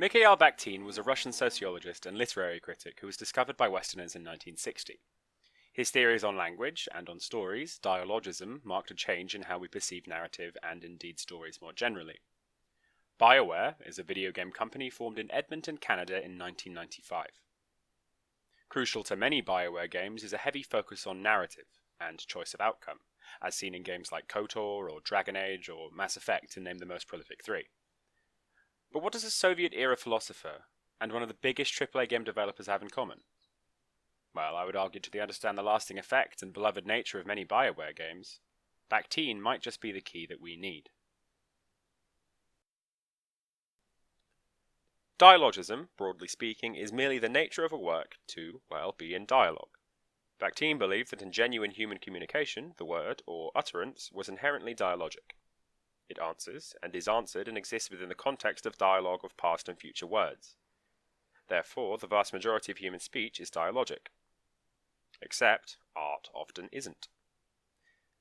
Mikhail Bakhtin was a Russian sociologist and literary critic who was discovered by Westerners in 1960. His theories on language and on stories, dialogism, marked a change in how we perceive narrative and indeed stories more generally. Bioware is a video game company formed in Edmonton, Canada in 1995. Crucial to many Bioware games is a heavy focus on narrative and choice of outcome, as seen in games like KOTOR or Dragon Age or Mass Effect, to name the most prolific three. But what does a Soviet-era philosopher and one of the biggest AAA game developers have in common? Well, I would argue to understand the lasting effect and beloved nature of many Bioware games, Bakhtin might just be the key that we need. Dialogism, broadly speaking, is merely the nature of a work to, well, be in dialogue. Bakhtin believed that in genuine human communication, the word, or utterance, was inherently dialogic. It answers, and is answered, and exists within the context of dialogue of past and future words. Therefore, the vast majority of human speech is dialogic. Except, art often isn't.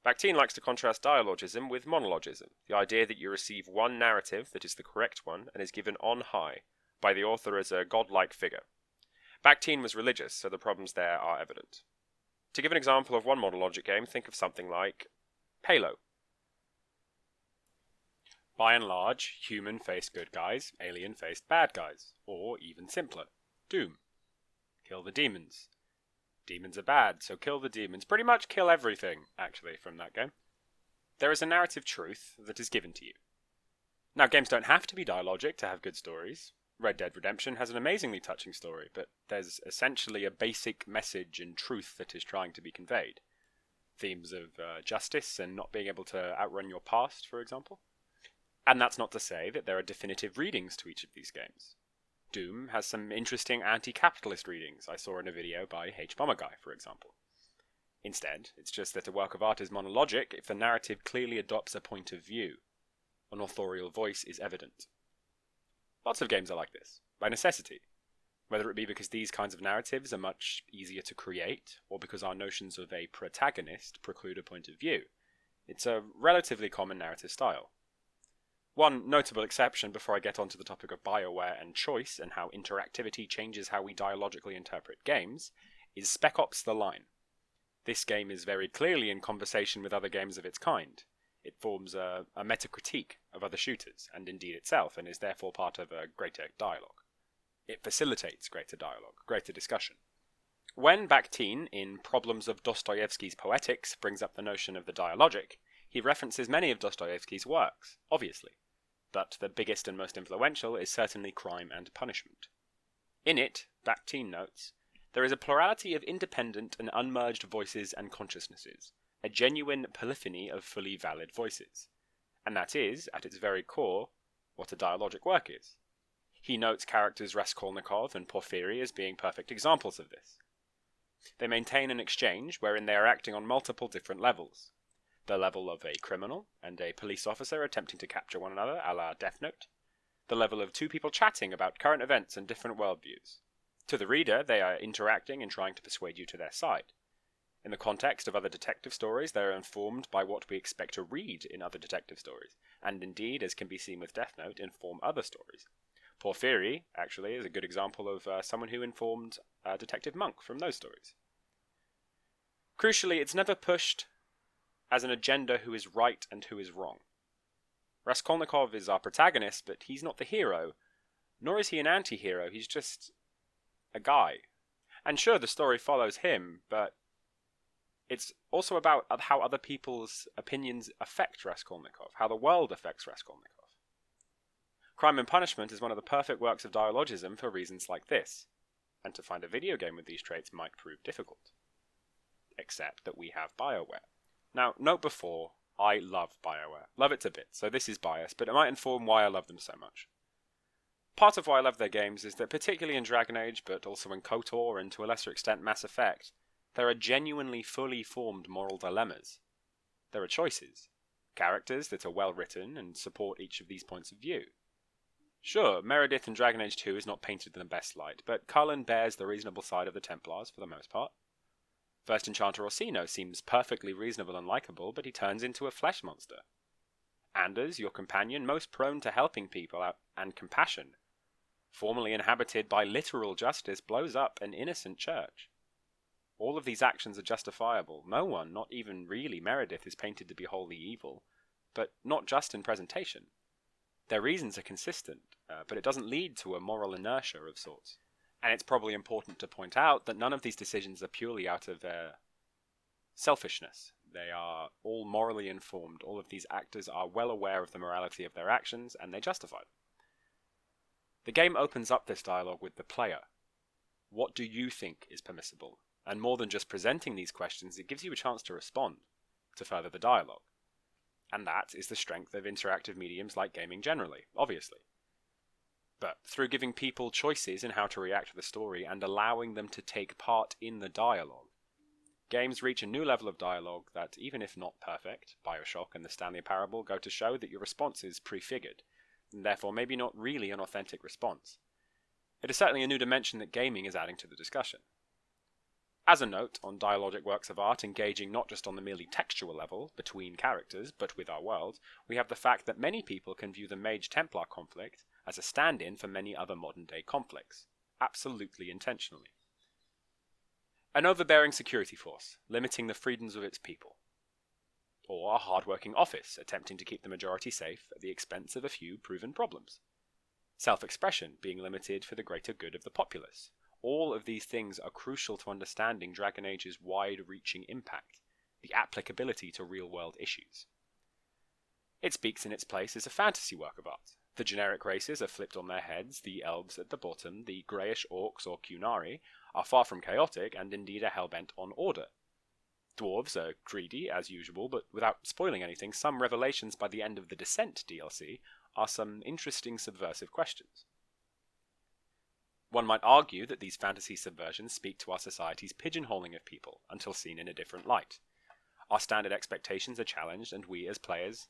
Bakhtin likes to contrast dialogism with monologism, the idea that you receive one narrative that is the correct one and is given on high, by the author as a godlike figure. Bakhtin was religious, so the problems there are evident. To give an example of one monologic game, think of something like Halo. By and large, human-faced good guys, alien-faced bad guys, or even simpler, Doom. Kill the demons. Demons are bad, so kill the demons. Pretty much kill everything, actually, from that game. There is a narrative truth that is given to you. Now, games don't have to be dialogic to have good stories. Red Dead Redemption has an amazingly touching story, but there's essentially a basic message and truth that is trying to be conveyed. Themes of justice and not being able to outrun your past, for example. And that's not to say that there are definitive readings to each of these games. Doom has some interesting anti-capitalist readings I saw in a video by H. Bomber Guy, for example. Instead, it's just that a work of art is monologic if the narrative clearly adopts a point of view. An authorial voice is evident. Lots of games are like this, by necessity, whether it be because these kinds of narratives are much easier to create, or because our notions of a protagonist preclude a point of view. It's a relatively common narrative style. One notable exception before I get onto the topic of Bioware and choice and how interactivity changes how we dialogically interpret games is Spec Ops: The Line. This game is very clearly in conversation with other games of its kind. It forms a meta-critique of other shooters, and indeed itself, and is therefore part of a greater dialogue. It facilitates greater dialogue, greater discussion. When Bakhtin, in Problems of Dostoevsky's Poetics, brings up the notion of the dialogic, he references many of Dostoevsky's works, obviously, but the biggest and most influential is certainly Crime and Punishment. In it, Bakhtin notes, there is a plurality of independent and unmerged voices and consciousnesses, a genuine polyphony of fully valid voices. And that is, at its very core, what a dialogic work is. He notes characters Raskolnikov and Porphyry as being perfect examples of this. They maintain an exchange wherein they are acting on multiple different levels. The level of a criminal and a police officer attempting to capture one another, a la Death Note. The level of two people chatting about current events and different worldviews. To the reader, they are interacting and trying to persuade you to their side. In the context of other detective stories, they are informed by what we expect to read in other detective stories, and indeed, as can be seen with Death Note, inform other stories. Porphyry, actually, is a good example of someone who informed Detective Monk from those stories. Crucially, it's never pushed as an agenda who is right and who is wrong. Raskolnikov is our protagonist, but he's not the hero, nor is he an anti-hero, he's just a guy. And sure, the story follows him, but it's also about how other people's opinions affect Raskolnikov, how the world affects Raskolnikov. Crime and Punishment is one of the perfect works of dialogism for reasons like this, and to find a video game with these traits might prove difficult. Except that we have Bioware. Now, note before, I love Bioware. Love it to bits, so this is bias, but it might inform why I love them so much. Part of why I love their games is that, particularly in Dragon Age, but also in KOTOR and to a lesser extent Mass Effect, there are genuinely fully formed moral dilemmas. There are choices, characters that are well written and support each of these points of view. Sure, Meredith in Dragon Age 2 is not painted in the best light, but Cullen bears the reasonable side of the Templars for the most part. First Enchanter Orsino seems perfectly reasonable and likable, but he turns into a flesh monster. Anders, your companion, most prone to helping people out and compassion, formerly inhabited by literal justice, blows up an innocent church. All of these actions are justifiable. No one, not even really Meredith, is painted to be wholly evil, but not just in presentation. Their reasons are consistent, but it doesn't lead to a moral inertia of sorts. And it's probably important to point out that none of these decisions are purely out of selfishness. They are all morally informed. All of these actors are well aware of the morality of their actions, and they justify them. The game opens up this dialogue with the player. What do you think is permissible? And more than just presenting these questions, it gives you a chance to respond, to further the dialogue. And that is the strength of interactive mediums like gaming generally, obviously. But through giving people choices in how to react to the story and allowing them to take part in the dialogue, games reach a new level of dialogue that, even if not perfect, Bioshock and the Stanley Parable go to show that your response is prefigured, and therefore maybe not really an authentic response. It is certainly a new dimension that gaming is adding to the discussion. As a note on dialogic works of art engaging not just on the merely textual level, between characters, but with our world, we have the fact that many people can view the Mage-Templar conflict as a stand-in for many other modern-day conflicts, absolutely intentionally. An overbearing security force, limiting the freedoms of its people. Or a hard-working office, attempting to keep the majority safe at the expense of a few proven problems. Self-expression being limited for the greater good of the populace. All of these things are crucial to understanding Dragon Age's wide-reaching impact, the applicability to real-world issues. It speaks in its place as a fantasy work of art. The generic races are flipped on their heads, the elves at the bottom, the greyish orcs or Qunari, are far from chaotic and indeed are hell-bent on order. Dwarves are greedy, as usual, but without spoiling anything, some revelations by the end of the Descent DLC are some interesting subversive questions. One might argue that these fantasy subversions speak to our society's pigeonholing of people until seen in a different light. Our standard expectations are challenged, and we as players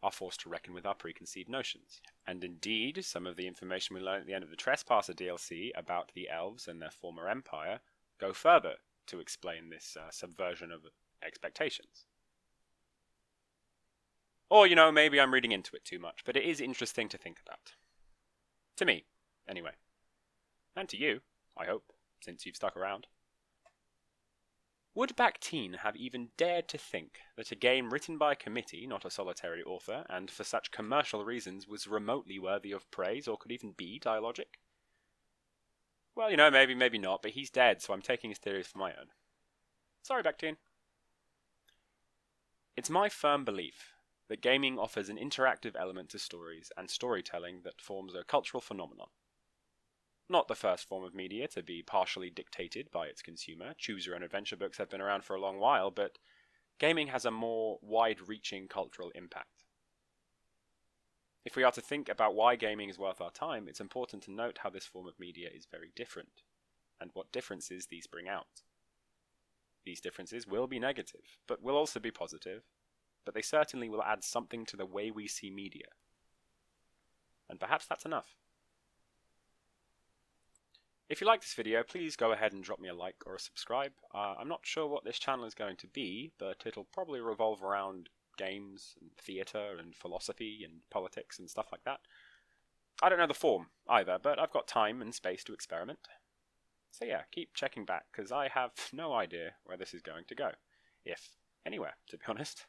are forced to reckon with our preconceived notions. And indeed, some of the information we learn at the end of the Trespasser DLC about the elves and their former empire go further to explain this subversion of expectations. Or, maybe I'm reading into it too much, but it is interesting to think about. To me, anyway. And to you, I hope, since you've stuck around. Would Bakhtin have even dared to think that a game written by a committee, not a solitary author, and for such commercial reasons was remotely worthy of praise or could even be dialogic? Well, maybe not, but he's dead, so I'm taking his theories for my own. Sorry, Bakhtin. It's my firm belief that gaming offers an interactive element to stories and storytelling that forms a cultural phenomenon. Not the first form of media to be partially dictated by its consumer. Choose-your-own-adventure books have been around for a long while, but gaming has a more wide-reaching cultural impact. If we are to think about why gaming is worth our time, it's important to note how this form of media is very different, and what differences these bring out. These differences will be negative, but will also be positive, but they certainly will add something to the way we see media. And perhaps that's enough. If you like this video, please go ahead and drop me a like or a subscribe. I'm not sure what this channel is going to be, but it'll probably revolve around games and theatre and philosophy and politics and stuff like that. I don't know the form either, but I've got time and space to experiment. So yeah, keep checking back, because I have no idea where this is going to go. If anywhere, to be honest.